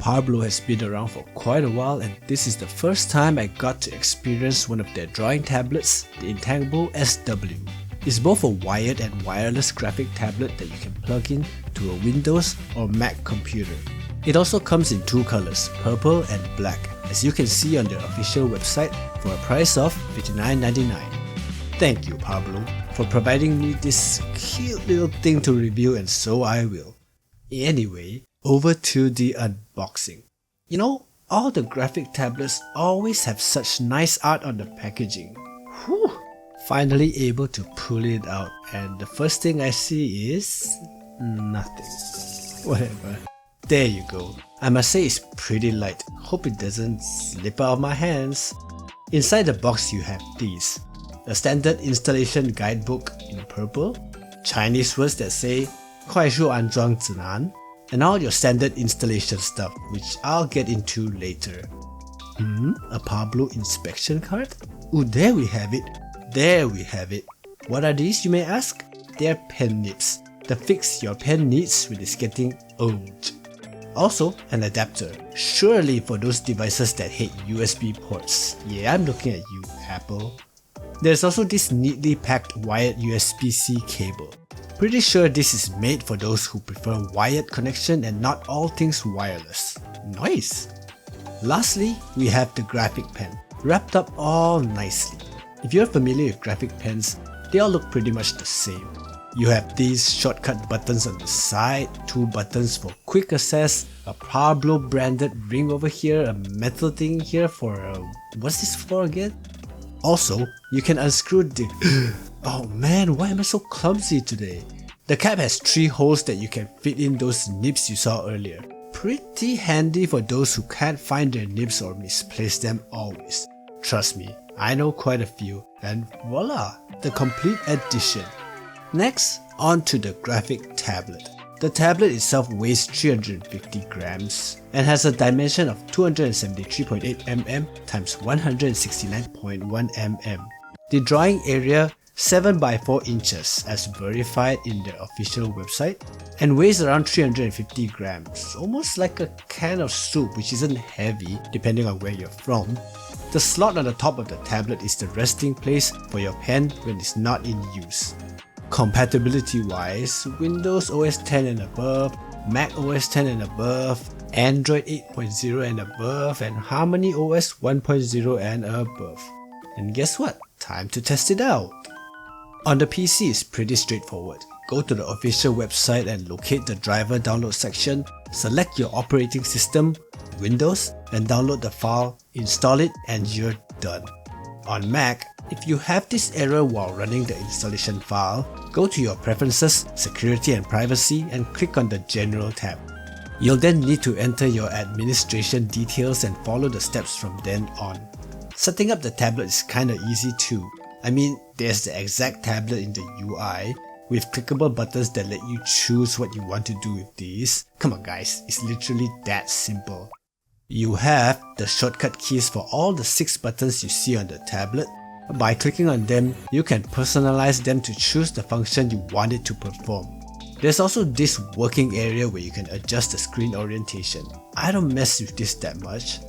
Parblo has been around for quite a while, and this is the first time I got to experience one of their drawing tablets, the Intangbo SW. It's both a wired and wireless graphic tablet that you can plug in to a Windows or Mac computer. It also comes in two colors, purple and black, as you can see on their official website for a price of $59.99. Thank you, Parblo, for providing me this cute little thing to review, and so I will. Anyway, over to the unboxing. You know, all the graphic tablets always have such nice art on the packaging. Whew! Finally able to pull it out, and the first thing I see is nothing. Whatever. There you go. I must say it's pretty light. Hope it doesn't slip out of my hands. Inside the box you have these. A standard installation guidebook in purple, Chinese words that say 快速安装指南, and all your standard installation stuff, which I'll get into later. A Parblo inspection card? Ooh, there we have it. There we have it. What are these, you may ask? They're pen nibs to fix your pen needs when it's getting old. Also, an adapter, surely for those devices that hate USB ports. Yeah, I'm looking at you, Apple. There's also this neatly packed wired USB-C cable. Pretty sure this is made for those who prefer wired connection and not all things wireless. Nice! Lastly, we have the graphic pen, wrapped up all nicely. If you're familiar with graphic pens, they all look pretty much the same. You have these shortcut buttons on the side, two buttons for quick access, a Parblo branded ring over here, a metal thing here for what's this for again? Also, you can unscrew the oh man, why am I so clumsy today? The cap has 3 holes that you can fit in those nibs you saw earlier. Pretty handy for those who can't find their nibs or misplace them always. Trust me, I know quite a few, and voila, the complete edition. Next, on to the graphic tablet. The tablet itself weighs 350 grams and has a dimension of 273.8 mm x 169.1 mm. The drawing area 7 by 4 inches as verified in their official website, and weighs around 350 grams, almost like a can of soup, which isn't heavy depending on where you're from. The slot on the top of the tablet is the resting place for your pen when it's not in use. Compatibility wise, Windows OS 10 and above, Mac OS 10 and above, Android 8.0 and above, and Harmony OS 1.0 and above. And guess what? Time to test it out! On the PC, it's pretty straightforward. Go to the official website and locate the driver download section, select your operating system, Windows, and download the file, install it, and you're done. On Mac, if you have this error while running the installation file, go to your Preferences, Security and Privacy, and click on the General tab. You'll then need to enter your administration details and follow the steps from then on. Setting up the tablet is kinda easy too. I mean, there's the exact tablet in the UI, with clickable buttons that let you choose what you want to do with these. Come on guys, it's literally that simple. You have the shortcut keys for all the 6 buttons you see on the tablet. By clicking on them, you can personalize them to choose the function you want it to perform. There's also this working area where you can adjust the screen orientation. I don't mess with this that much.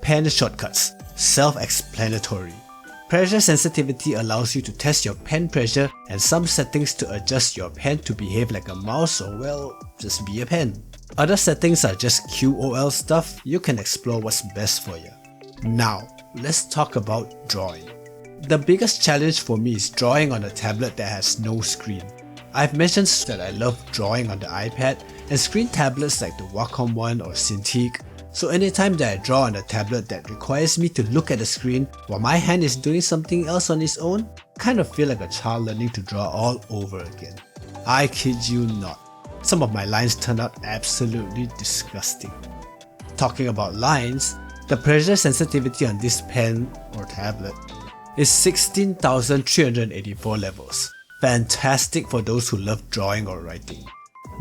Pen shortcuts, self-explanatory. Pressure sensitivity allows you to test your pen pressure, and some settings to adjust your pen to behave like a mouse or, well, just be a pen. Other settings are just QOL stuff. You can explore what's best for you. Now, let's talk about drawing. The biggest challenge for me is drawing on a tablet that has no screen. I've mentioned that I love drawing on the iPad and screen tablets like the Wacom one or Cintiq, so anytime that I draw on a tablet that requires me to look at the screen while my hand is doing something else on its own, I kind of feel like a child learning to draw all over again. I kid you not. Some of my lines turned out absolutely disgusting. Talking about lines, the pressure sensitivity on this pen or tablet is 16,384 levels. Fantastic for those who love drawing or writing.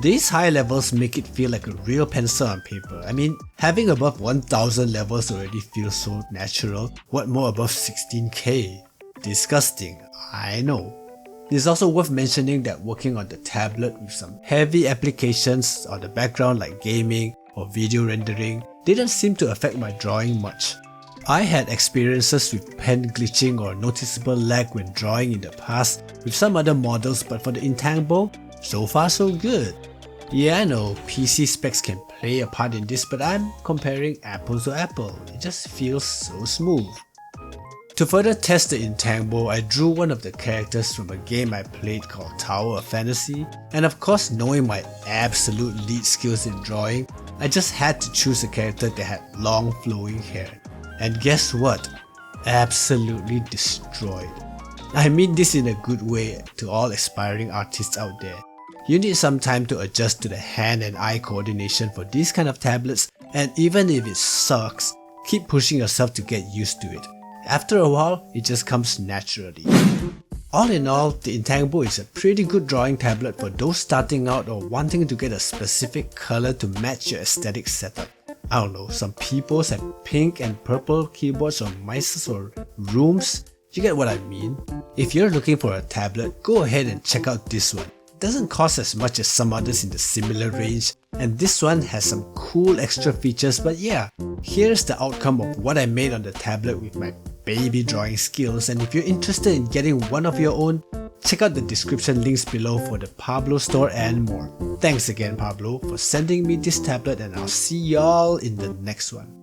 These high levels make it feel like a real pencil on paper. I mean, having above 1000 levels already feels so natural. What more above 16K? Disgusting, I know. It's also worth mentioning that working on the tablet with some heavy applications on the background like gaming or video rendering didn't seem to affect my drawing much. I had experiences with pen glitching or noticeable lag when drawing in the past with some other models, but for the Intangbo, so far so good. Yeah, I know PC specs can play a part in this, but I'm comparing apples to apple. It just feels so smooth. To further test the Intangbo, I drew one of the characters from a game I played called Tower of Fantasy, and of course, knowing my absolute lead skills in drawing, I just had to choose a character that had long flowing hair. And guess what? Absolutely destroyed. I mean this in a good way to all aspiring artists out there. You need some time to adjust to the hand and eye coordination for these kind of tablets, and even if it sucks, keep pushing yourself to get used to it. After a while, it just comes naturally. All in all, the Intangbo is a pretty good drawing tablet for those starting out or wanting to get a specific color to match your aesthetic setup. I don't know, some people have pink and purple keyboards or mice or rooms. You get what I mean? If you're looking for a tablet, go ahead and check out this one. It doesn't cost as much as some others in the similar range, and this one has some cool extra features, but yeah, here's the outcome of what I made on the tablet with my baby drawing skills. And if you're interested in getting one of your own, check out the description links below for the Parblo store and more. Thanks again Parblo for sending me this tablet, and I'll see y'all in the next one.